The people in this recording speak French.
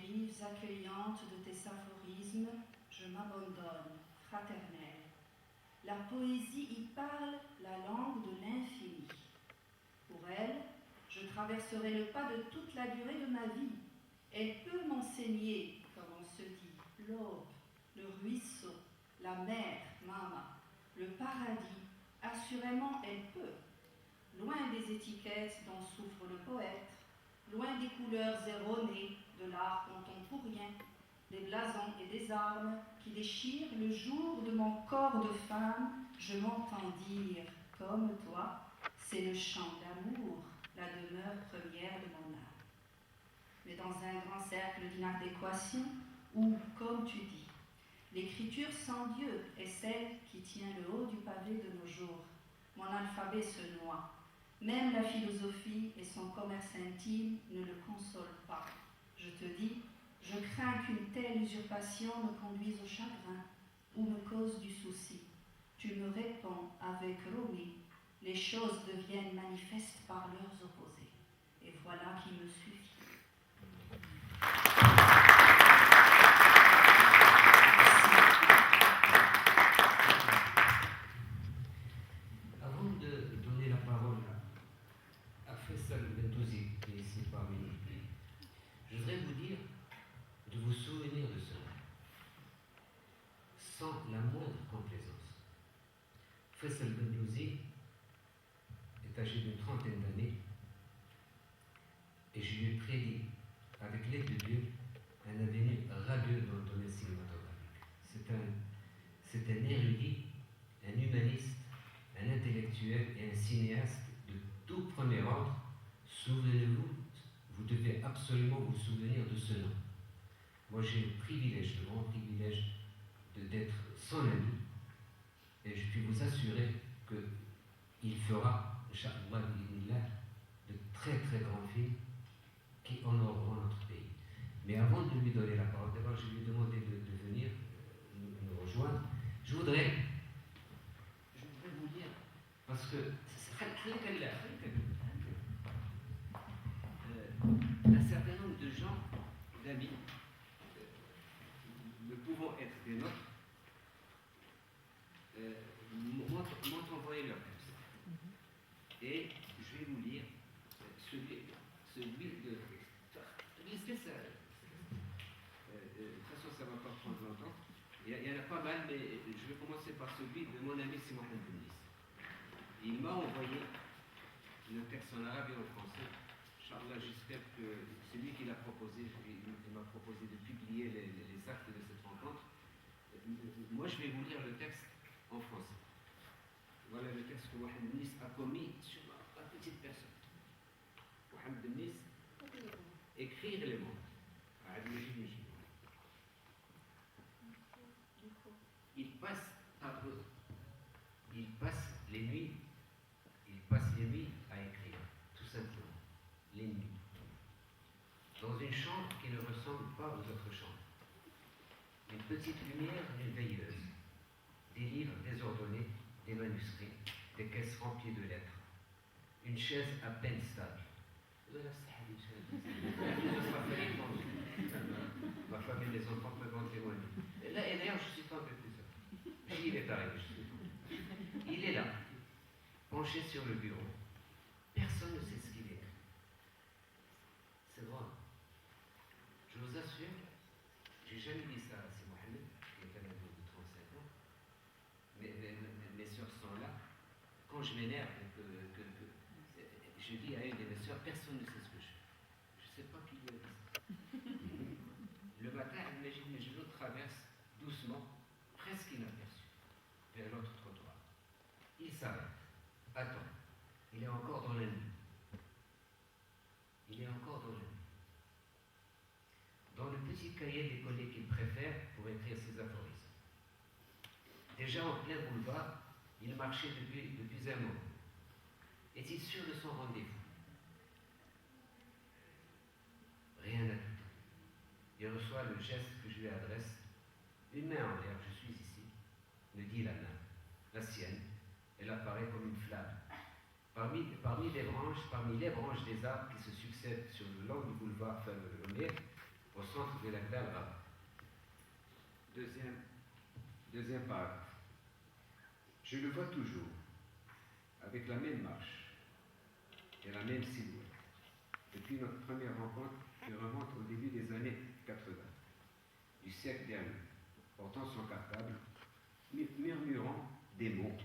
rives accueillantes de tes aphorismes, je m'abandonne, fraternelle. La poésie y parle la langue de l'infini. Pour elle, je traverserai le pas de toute la durée de ma vie. Elle peut m'enseigner, comme on se dit, l'aube, le ruisseau, la mer, Mama, le paradis. Assurément, elle peut. Loin des étiquettes dont souffre le poète, loin des couleurs erronées de l'art contemporain, des blasons et des armes qui déchirent le jour de mon corps de femme, je m'entends dire, comme toi, c'est le chant d'amour, la demeure première de mon âme. Mais dans un grand cercle d'inadéquation, où, comme tu dis, l'écriture sans Dieu est celle qui tient le haut du pavé de nos jours, mon alphabet se noie. Même la philosophie et son commerce intime ne le consolent pas. Je te dis, je crains qu'une telle usurpation me conduise au chagrin ou me cause du souci. Tu me réponds avec Rumi, les choses deviennent manifestes par leurs opposés. Et voilà qui me suffit. Avant de donner la parole à Faisal Bentouzi, qui est ici parmi nous, je voudrais vous dire de vous souvenir de cela, sans la moindre complaisance. Faisal Bentouzi est âgé d'une trentaine d'années et je lui ai prédit, avec l'aide de Dieu, un avenir radieux dans le domaine cinématographique. C'est un érudit, un humaniste, un intellectuel et un cinéaste de tout premier ordre. Souvenez-vous, vous devez absolument vous souvenir de ce nom. Moi j'ai le privilège, le grand privilège d'être son ami et je puis vous assurer qu'il fera, Inch'Allah, de très très grands films qui honoreront notre pays. Mais avant de lui donner la parole, d'abord je lui ai demandé de venir nous rejoindre. Je voudrais vous dire, parce que un certain nombre de gens, d'amis, ne pouvant être des nôtres, m'ont envoyé leur texte. Et je vais vous lire celui de... Lisez ça. De toute façon, ça ne va pas prendre longtemps. Il y en a pas mal, mais je vais commencer par celui de mon ami Simon Bounis. Il m'a envoyé le texte en arabe et en français. Inch'Allah, j'espère que c'est lui qui l'a proposé. Il m'a proposé de publier les actes de cette rencontre. Moi, je vais vous lire le texte en français. Voilà le texte que Mohamed Nis a commis sur la petite personne. Mohamed Nis, écrire les mots. Il passe par eux. Il passe les nuits à écrire, tout simplement, les nuits. Dans une chambre qui ne ressemble pas aux autres chambres. Une petite lumière d'une veilleuse, des livres désordonnés, des manuscrits, des caisses remplies de lettres, une chaise à peine stable. Ma femme et les enfants peuvent en témoigner. Et d'ailleurs, je suis tombé plus ça. J'y est arrivé, je suis tombé. Il est là, penché sur le bureau. Personne ne sait ce qu'il écrit. C'est drôle. Je vous assure, j'ai jamais dit ça à Mohamed, qui est un ado de 35 ans. Mes sœurs sont là. Quand je m'énerve, je dis à une de mes sœurs, personne ne sait ce que je fais. Je ne sais pas qui lui a dit ça. Le matin, imagine, je le traverse doucement, presque inaperçu, vers l'autre trottoir. Il s'arrête. Attends. Il est encore dans la nuit. Il est encore dans la nuit. Dans le petit cahier d'écolier qu'il préfère pour écrire ses aphorismes. Déjà en plein boulevard, il marchait depuis un moment. Est-il sûr de son rendez-vous? Rien à tout. Il reçoit le geste que je lui adresse. Une main en l'air, je suis ici, me dit la main, la sienne. Elle apparaît comme une flamme. Parmi les branches des arbres qui se succèdent sur le long du boulevard Fameux, au centre de la Glal Rabat. Deuxième paragraphe. Je le vois toujours, avec la même marche et la même silhouette, depuis notre première rencontre qui remonte au début des années 80, du siècle dernier, portant son cartable, murmurant des mots